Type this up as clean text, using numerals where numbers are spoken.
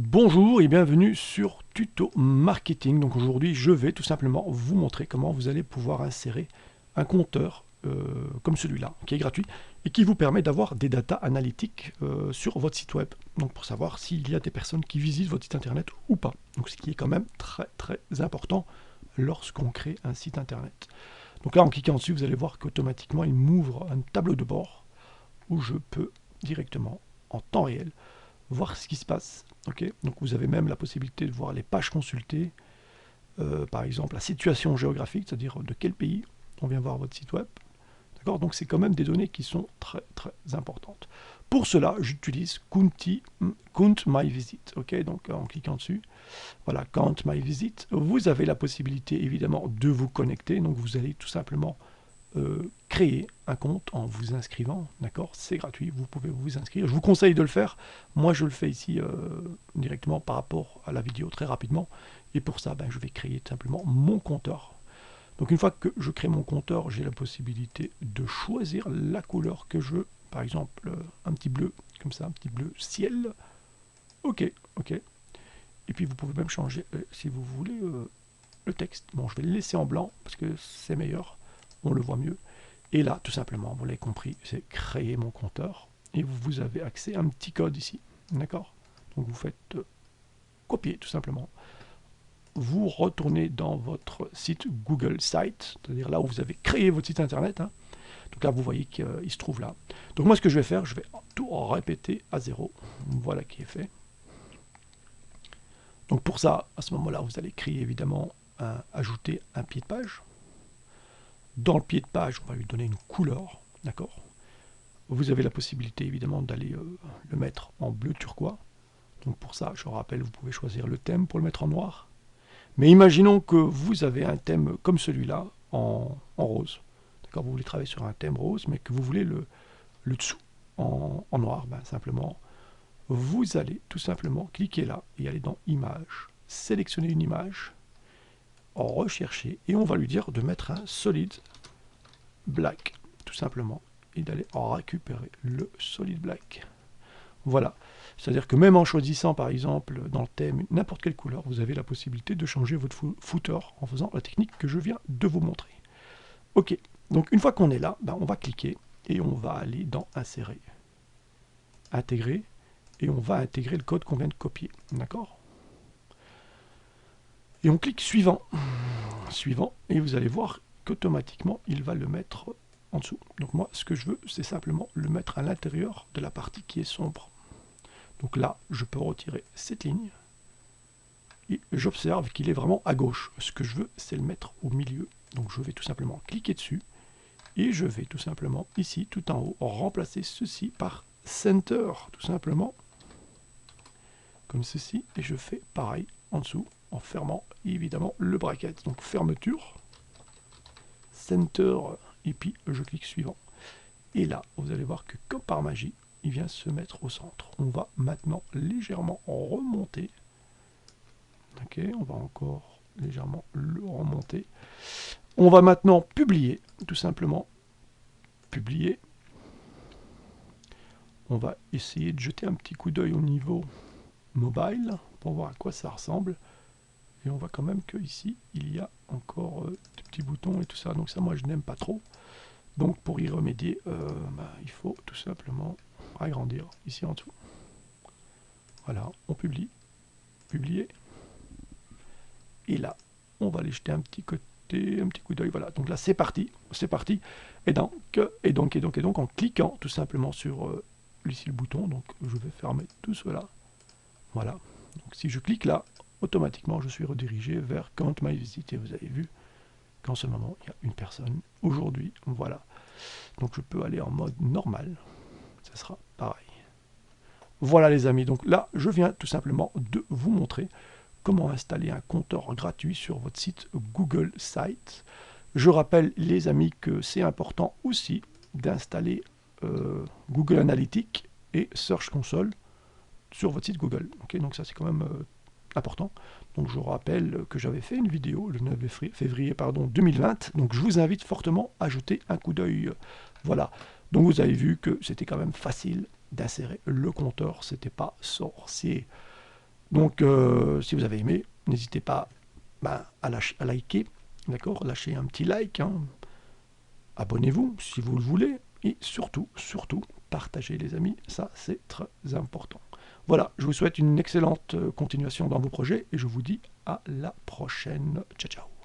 Bonjour et bienvenue sur Tuto Marketing. Donc aujourd'hui, je vais tout simplement vous montrer comment vous allez pouvoir insérer un compteur comme celui-là, qui est gratuit et qui vous permet d'avoir des data analytiques sur votre site web. Donc pour savoir s'il y a des personnes qui visitent votre site internet ou pas. Donc ce qui est quand même très important lorsqu'on crée un site internet. Donc là, en cliquant dessus, vous allez voir qu'automatiquement, il m'ouvre un tableau de bord où je peux directement, en temps réel, voir ce qui se passe. Okay, donc vous avez même la possibilité de voir les pages consultées, par exemple la situation géographique, c'est-à-dire de quel pays on vient voir votre site web. D'accord. Donc c'est quand même des données qui sont très importantes. Pour cela, j'utilise Count My Visit. Okay, donc en cliquant dessus, voilà, Count My Visit, vous avez la possibilité évidemment de vous connecter. Donc vous allez tout simplement créer un compte en vous inscrivant, d'accord, c'est gratuit, vous pouvez vous inscrire, je vous conseille de le faire, moi je le fais ici directement par rapport à la vidéo très rapidement, et pour ça je vais créer tout simplement mon compteur. Donc une fois que je crée mon compteur, j'ai la possibilité de choisir la couleur que je veux, par exemple un petit bleu, comme ça, un petit bleu ciel, ok, et puis vous pouvez même changer, si vous voulez, le texte. Bon, je vais le laisser en blanc, parce que c'est meilleur, on le voit mieux. Et là, tout simplement, vous l'avez compris, c'est créer mon compteur. Et vous avez accès à un petit code ici. D'accord. Donc vous faites copier, tout simplement. Vous retournez dans votre site Google Site, c'est-à-dire là où vous avez créé votre site internet. Hein. Donc là, vous voyez qu'il se trouve là. Donc moi, ce que je vais faire, je vais tout répéter à zéro. Voilà qui est fait. Donc pour ça, à ce moment-là, vous allez créer évidemment, ajouter un pied de page. Dans le pied de page, on va lui donner une couleur, d'accord. Vous avez la possibilité évidemment d'aller le mettre en bleu turquoise. Donc pour ça, je rappelle, vous pouvez choisir le thème pour le mettre en noir. Mais imaginons que vous avez un thème comme celui-là en rose. D'accord, vous voulez travailler sur un thème rose, mais que vous voulez le dessous en noir. Simplement, vous allez tout simplement cliquer là et aller dans Images, sélectionner une image, rechercher, et on va lui dire de mettre un solid black, tout simplement, et d'aller en récupérer le solid black. Voilà, c'est-à-dire que même en choisissant par exemple dans le thème n'importe quelle couleur, vous avez la possibilité de changer votre footer en faisant la technique que je viens de vous montrer. Ok, donc une fois qu'on est là, on va cliquer et on va aller dans Insérer, Intégrer, et on va intégrer le code qu'on vient de copier, d'accord. Et on clique Suivant, Suivant, et vous allez voir qu'automatiquement il va le mettre en dessous. Donc moi, ce que je veux, c'est simplement le mettre à l'intérieur de la partie qui est sombre. Donc là, je peux retirer cette ligne, et j'observe qu'il est vraiment à gauche. Ce que je veux, c'est le mettre au milieu. Donc je vais tout simplement cliquer dessus, et je vais tout simplement, ici, tout en haut, remplacer ceci par Center, tout simplement, comme ceci, et je fais pareil en dessous, en fermant évidemment le bracket. Donc fermeture, Center, et puis je clique Suivant. Et là, vous allez voir que comme par magie, il vient se mettre au centre. On va maintenant légèrement remonter. Ok, on va encore légèrement le remonter. On va maintenant publier, tout simplement. Publier. On va essayer de jeter un petit coup d'œil au niveau mobile pour voir à quoi ça ressemble. Et on voit quand même que ici il y a encore des petits boutons et tout ça. Donc ça, moi, je n'aime pas trop. Donc pour y remédier, il faut tout simplement agrandir ici en dessous. Voilà, on publie, publier. Et là, on va aller jeter un petit coup d'œil. Voilà, donc là c'est parti, c'est parti. Et donc, en cliquant tout simplement sur ici le bouton, donc je vais fermer tout cela. Voilà, donc si je clique là, automatiquement je suis redirigé vers Count My Visit. Et vous avez vu qu'en ce moment, il y a une personne aujourd'hui. Voilà, donc je peux aller en mode normal. Ça sera pareil. Voilà les amis, donc là, je viens tout simplement de vous montrer comment installer un compteur gratuit sur votre site Google Site. Je rappelle les amis que c'est important aussi d'installer Google Analytics et Search Console sur votre site Google. Okay, donc ça c'est quand même important. Donc je rappelle que j'avais fait une vidéo le 9 février 2020. Donc je vous invite fortement à jeter un coup d'œil. Voilà. Donc vous avez vu que c'était quand même facile d'insérer le compteur. C'était pas sorcier. Donc, si vous avez aimé, n'hésitez pas à liker, d'accord? Lâchez un petit like, hein. Abonnez-vous si vous le voulez, et surtout, surtout, partagez les amis, ça c'est très important. Voilà, je vous souhaite une excellente continuation dans vos projets, et je vous dis à la prochaine. Ciao, ciao.